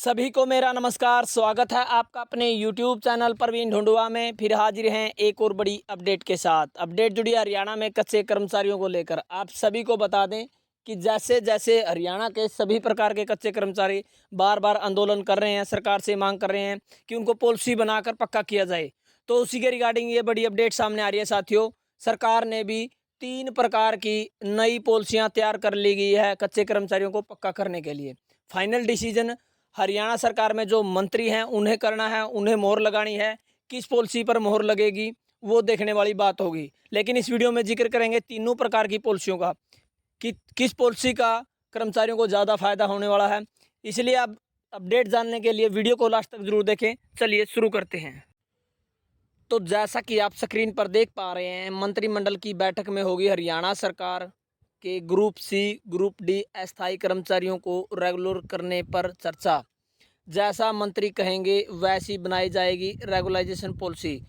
सभी को मेरा नमस्कार। स्वागत है आपका अपने YouTube चैनल प्रवीण ढूंढुआ में। फिर हाजिर हैं एक और बड़ी अपडेट के साथ। अपडेट जुड़ी हरियाणा में कच्चे कर्मचारियों को लेकर। आप सभी को बता दें कि जैसे जैसे हरियाणा के सभी प्रकार के कच्चे कर्मचारी बार बार आंदोलन कर रहे हैं, सरकार से मांग कर रहे हैं कि उनको पॉलिसी बनाकर पक्का किया जाए, तो उसी के रिगार्डिंग ये बड़ी अपडेट सामने आ रही है साथियों। सरकार ने भी 3 प्रकार की नई पॉलिसियाँ तैयार कर ली गई है कच्चे कर्मचारियों को पक्का करने के लिए। फाइनल डिसीजन हरियाणा सरकार में जो मंत्री हैं उन्हें करना है, उन्हें मोहर लगानी है। किस पॉलिसी पर मोहर लगेगी वो देखने वाली बात होगी। लेकिन इस वीडियो में जिक्र करेंगे तीनों प्रकार की पॉलिसियों का कि किस पॉलिसी का कर्मचारियों को ज़्यादा फायदा होने वाला है। इसलिए आप अपडेट जानने के लिए वीडियो को लास्ट तक जरूर देखें। चलिए शुरू करते हैं। तो जैसा कि आप स्क्रीन पर देख पा रहे हैं, मंत्रिमंडल की बैठक में होगी हरियाणा सरकार के ग्रुप सी ग्रुप डी अस्थायी कर्मचारियों को रेगुलर करने पर चर्चा। जैसा मंत्री कहेंगे वैसी बनाई जाएगी रेगुलाइजेशन पॉलिसी।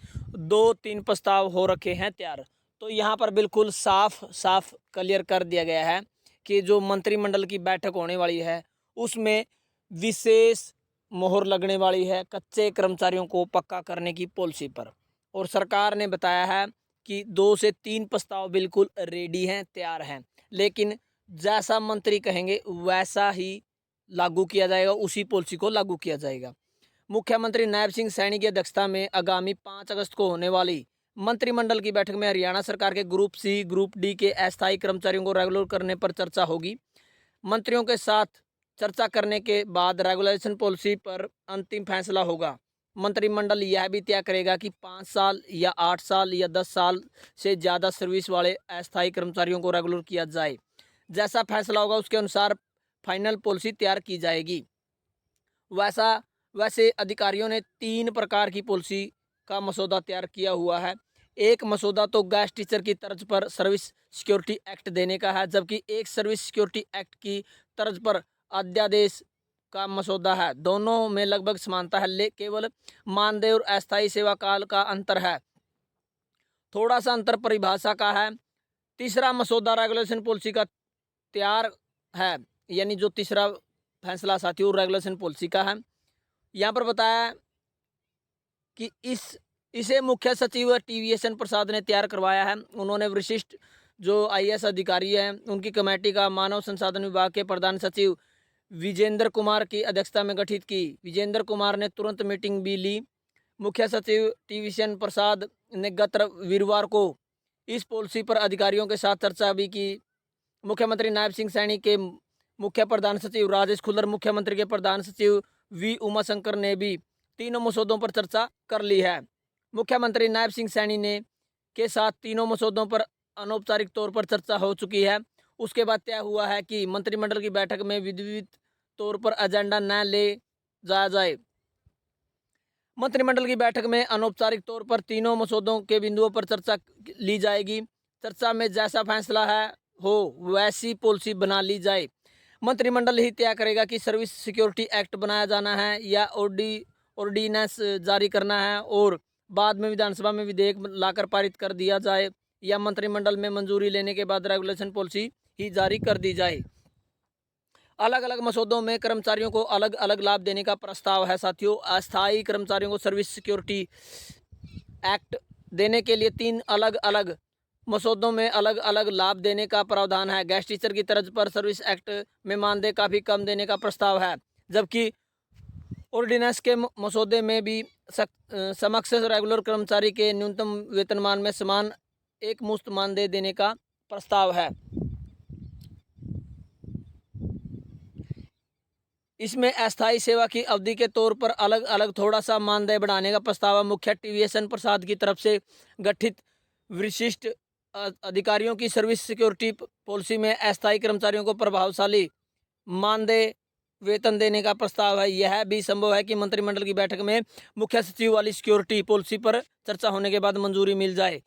2-3 प्रस्ताव हो रखे हैं तैयार। तो यहाँ पर बिल्कुल साफ साफ क्लियर कर दिया गया है कि जो मंत्रिमंडल की बैठक होने वाली है उसमें विशेष मोहर लगने वाली है कच्चे कर्मचारियों को पक्का करने की पॉलिसी पर। और सरकार ने बताया है कि 2 से 3 प्रस्ताव बिल्कुल रेडी हैं, तैयार हैं, लेकिन जैसा मंत्री कहेंगे वैसा ही लागू किया जाएगा, उसी पॉलिसी को लागू किया जाएगा। मुख्यमंत्री नायब सिंह सैनी की अध्यक्षता में आगामी 5 अगस्त को होने वाली मंत्रिमंडल की बैठक में हरियाणा सरकार के ग्रुप सी ग्रुप डी के अस्थायी कर्मचारियों को रेगुलर करने पर चर्चा होगी। मंत्रियों के साथ चर्चा करने के बाद रेगुलेशन पॉलिसी पर अंतिम फैसला होगा। मंत्रिमंडल यह भी तय करेगा कि 5 साल या 8 साल या 10 साल से ज़्यादा सर्विस वाले अस्थायी कर्मचारियों को रेगुलर किया जाए। जैसा फैसला होगा उसके अनुसार फाइनल पॉलिसी तैयार की जाएगी। वैसे अधिकारियों ने 3 प्रकार की पॉलिसी का मसौदा तैयार किया हुआ है। एक मसौदा तो गैस टीचर की तर्ज पर सर्विस सिक्योरिटी एक्ट देने का है, जबकि एक सर्विस सिक्योरिटी एक्ट की तर्ज पर अध्यादेश का मसौदा है। दोनों में लगभग समानता है, केवल मानदेय और अस्थायी सेवा काल का अंतर है। थोड़ा सा अंतर परिभाषा का है। तीसरा मसौदा रेगुलेशन पॉलिसी का तैयार है, यानी जो तीसरा फैसला साथियों रेगुलेशन पॉलिसी का है। यहाँ पर बताया कि इसे मुख्य सचिव TVSN प्रसाद ने तैयार करवाया है। उन्होंने विशिष्ट जो IAS अधिकारी हैं उनकी कमेटी का मानव संसाधन विभाग के प्रधान सचिव विजेंद्र कुमार की अध्यक्षता में गठित की। विजेंद्र कुमार ने तुरंत मीटिंग भी ली। मुख्य सचिव TVSN प्रसाद ने गत वीरवार को इस पॉलिसी पर अधिकारियों के साथ चर्चा भी की। मुख्यमंत्री नायब सिंह सैनी के मुख्य प्रधान सचिव राजेश खुल्लर, मुख्यमंत्री के प्रधान सचिव V उमाशंकर ने भी तीनों मसौदों पर चर्चा कर ली है। मुख्यमंत्री नायब सिंह सैनी ने के साथ तीनों मसौदों पर अनौपचारिक तौर पर चर्चा हो चुकी है। उसके बाद तय हुआ है कि मंत्रिमंडल की बैठक में विधिवत तौर पर एजेंडा न ले जाया जाए। मंत्रिमंडल की बैठक में अनौपचारिक तौर पर तीनों मसौदों के बिंदुओं पर चर्चा ली जाएगी। चर्चा में जैसा फैसला है हो वैसी पॉलिसी बना ली जाए। मंत्रिमंडल ही तय करेगा कि सर्विस सिक्योरिटी एक्ट बनाया जाना है या ऑर्डिनेंस जारी करना है और बाद में विधानसभा में विधेयक लाकर पारित कर दिया जाए, या मंत्रिमंडल में मंजूरी लेने के बाद रेगुलेशन पॉलिसी ही जारी कर दी जाए। अलग अलग मसौदों में कर्मचारियों को अलग अलग लाभ देने का प्रस्ताव है साथियों। अस्थायी कर्मचारियों को सर्विस सिक्योरिटी एक्ट देने के लिए 3 अलग अलग मसौदों में अलग अलग लाभ देने का प्रावधान है। गैस टीचर की तर्ज पर सर्विस एक्ट में मानदेय काफ़ी कम देने का प्रस्ताव है, जबकि ऑर्डिनेंस के मसौदे में भी समक्ष रेगुलर कर्मचारी के न्यूनतम वेतनमान में समान एक मुश्त मानदेय देने का प्रस्ताव है। इसमें अस्थायी सेवा की अवधि के तौर पर अलग अलग थोड़ा सा मानदेय बढ़ाने का प्रस्ताव है। मुख्य TVSN प्रसाद की तरफ से गठित विशिष्ट अधिकारियों की सर्विस सिक्योरिटी पॉलिसी में अस्थायी कर्मचारियों को प्रभावशाली मानदेय वेतन देने का प्रस्ताव है। यह भी संभव है कि मंत्रिमंडल की बैठक में मुख्य सचिव वाली सिक्योरिटी पॉलिसी पर चर्चा होने के बाद मंजूरी मिल जाए।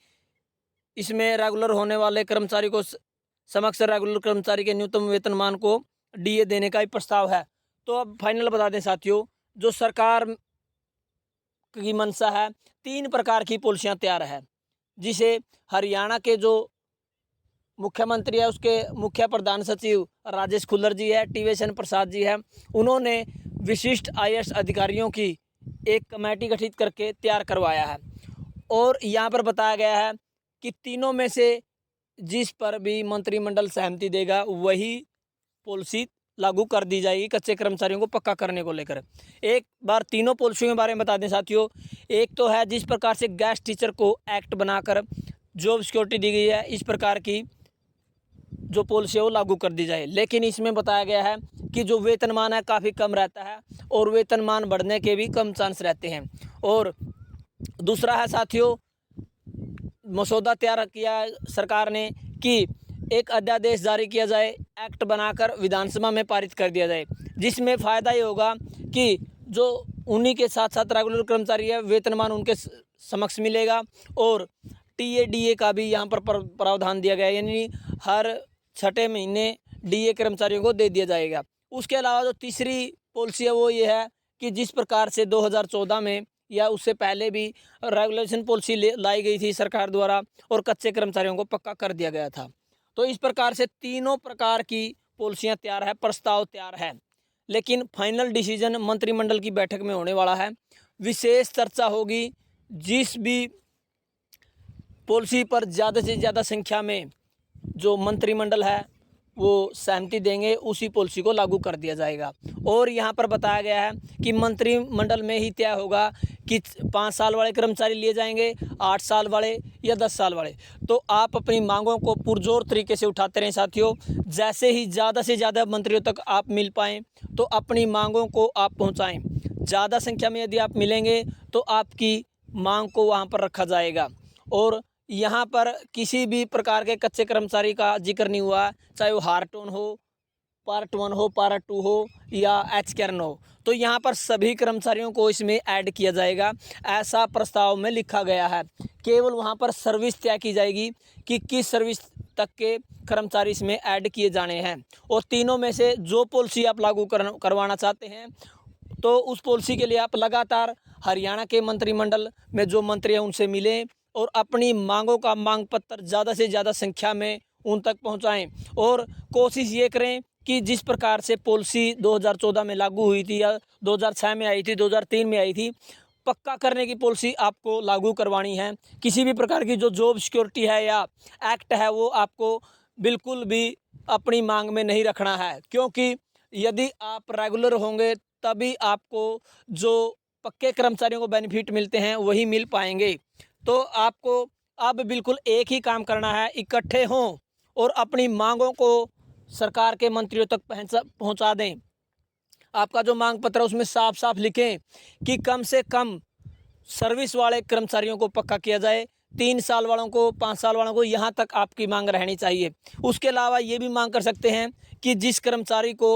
इसमें रेगुलर होने वाले कर्मचारी को समक्ष रेगुलर कर्मचारी के न्यूनतम वेतनमान को DA देने का भी प्रस्ताव है। तो अब फाइनल बता दें साथियों, जो सरकार की मंशा है 3 प्रकार की पॉलिसियाँ तैयार है, जिसे हरियाणा के जो मुख्यमंत्री है उसके मुख्य प्रधान सचिव राजेश खुल्लर जी है, TVSN प्रसाद जी है, उन्होंने विशिष्ट आईएएस अधिकारियों की एक कमेटी गठित करके तैयार करवाया है। और यहाँ पर बताया गया है कि तीनों में से जिस पर भी मंत्रिमंडल सहमति देगा वही पॉलिसी लागू कर दी जाएगी कच्चे कर्मचारियों को पक्का करने को लेकर। एक बार तीनों पॉलिसियों के बारे में बता दें साथियों। एक तो है जिस प्रकार से गेस्ट टीचर को एक्ट बनाकर जॉब सिक्योरिटी दी गई है, इस प्रकार की जो पॉलिसी है वो लागू कर दी जाए। लेकिन इसमें बताया गया है कि जो वेतनमान है काफ़ी कम रहता है और वेतनमान बढ़ने के भी कम चांस रहते हैं। और दूसरा है साथियों, मसौदा तैयार किया सरकार ने कि एक अध्यादेश जारी किया जाए, एक्ट बनाकर विधानसभा में पारित कर दिया जाए, जिसमें फ़ायदा ये होगा कि जो उन्हीं के साथ साथ रेगुलर कर्मचारी है वेतनमान उनके समक्ष मिलेगा। और टीए का भी यहाँ पर प्रावधान दिया गया है, यानी हर 6ठे महीने डीए कर्मचारियों को दे दिया जाएगा। उसके अलावा जो तीसरी पॉलिसी है वो ये है कि जिस प्रकार से 2014 में या उससे पहले भी रेगुलेशन पॉलिसी लाई गई थी सरकार द्वारा और कच्चे कर्मचारियों को पक्का कर दिया गया था। तो इस प्रकार से तीनों प्रकार की पॉलिसियां तैयार है, प्रस्ताव तैयार है, लेकिन फाइनल डिसीजन मंत्रिमंडल की बैठक में होने वाला है। विशेष चर्चा होगी, जिस भी पॉलिसी पर ज़्यादा से ज़्यादा संख्या में जो मंत्रिमंडल है वो सहमति देंगे उसी पॉलिसी को लागू कर दिया जाएगा। और यहाँ पर बताया गया है कि मंत्रिमंडल में ही तय होगा कि 5 साल वाले कर्मचारी लिए जाएंगे, 8 साल वाले या 10 साल वाले। तो आप अपनी मांगों को पुरजोर तरीके से उठाते रहें साथियों। जैसे ही ज़्यादा से ज़्यादा मंत्रियों तक आप मिल पाएँ तो अपनी मांगों को आप पहुँचाएँ। ज़्यादा संख्या में यदि आप मिलेंगे तो आपकी मांग को वहाँ पर रखा जाएगा। और यहाँ पर किसी भी प्रकार के कच्चे कर्मचारी का जिक्र नहीं हुआ, चाहे वो हार्टोन हो, पार्ट 1 हो, पार्ट 2 हो या एचकेआरएन हो। तो यहाँ पर सभी कर्मचारियों को इसमें ऐड किया जाएगा, ऐसा प्रस्ताव में लिखा गया है। केवल वहाँ पर सर्विस तय की जाएगी कि किस सर्विस तक के कर्मचारी इसमें ऐड किए जाने हैं। और तीनों में से जो पॉलिसी आप लागू करवाना चाहते हैं तो उस पॉलिसी के लिए आप लगातार हरियाणा के मंत्रिमंडल में जो मंत्री हैं उनसे मिलें और अपनी मांगों का मांग पत्र ज़्यादा से ज़्यादा संख्या में उन तक पहुंचाएं। और कोशिश ये करें कि जिस प्रकार से पॉलिसी 2014 में लागू हुई थी या 2006 में आई थी, 2003 में आई थी, पक्का करने की पॉलिसी आपको लागू करवानी है। किसी भी प्रकार की जो जॉब सिक्योरिटी है या एक्ट है वो आपको बिल्कुल भी अपनी मांग में नहीं रखना है, क्योंकि यदि आप रेगुलर होंगे तभी आपको जो पक्के कर्मचारियों को बेनिफिट मिलते हैं वही मिल पाएंगे। तो आपको अब बिल्कुल एक ही काम करना है, इकट्ठे हों और अपनी मांगों को सरकार के मंत्रियों तक पहुंचा दें। आपका जो मांग पत्र है उसमें साफ साफ लिखें कि कम से कम सर्विस वाले कर्मचारियों को पक्का किया जाए, 3 साल वालों को, 5 साल वालों को, यहाँ तक आपकी मांग रहनी चाहिए। उसके अलावा ये भी मांग कर सकते हैं कि जिस कर्मचारी को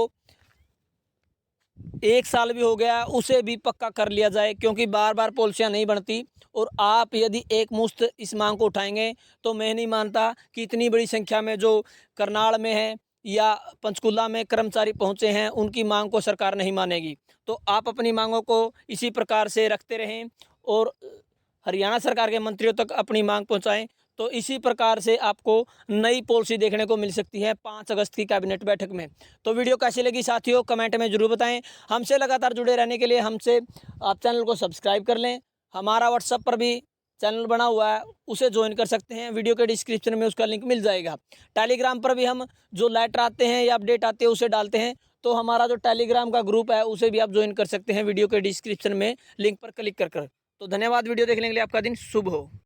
1 साल भी हो गया उसे भी पक्का कर लिया जाए, क्योंकि बार बार पॉलिसियाँ नहीं बनती। और आप यदि एक मुश्त इस मांग को उठाएंगे तो मैं नहीं मानता कि इतनी बड़ी संख्या में जो करनाल में है या पंचकुला में कर्मचारी पहुंचे हैं उनकी मांग को सरकार नहीं मानेगी। तो आप अपनी मांगों को इसी प्रकार से रखते रहें और हरियाणा सरकार के मंत्रियों तक अपनी मांग पहुंचाएं। तो इसी प्रकार से आपको नई पॉलिसी देखने को मिल सकती है 5 अगस्त की कैबिनेट बैठक में। तो वीडियो कैसी लगी साथियों कमेंट में ज़रूर बताएं। हमसे लगातार जुड़े रहने के लिए हमसे आप चैनल को सब्सक्राइब कर लें। हमारा व्हाट्सएप पर भी चैनल बना हुआ है, उसे ज्वाइन कर सकते हैं, वीडियो के डिस्क्रिप्शन में उसका लिंक मिल जाएगा। टेलीग्राम पर भी हम जो लेटर आते हैं या अपडेट आते हैं उसे डालते हैं, तो हमारा जो टेलीग्राम का ग्रुप है उसे भी आप ज्वाइन कर सकते हैं वीडियो के डिस्क्रिप्शन में लिंक पर क्लिक कर। तो धन्यवाद वीडियो देखने के लिए, आपका दिन शुभ हो।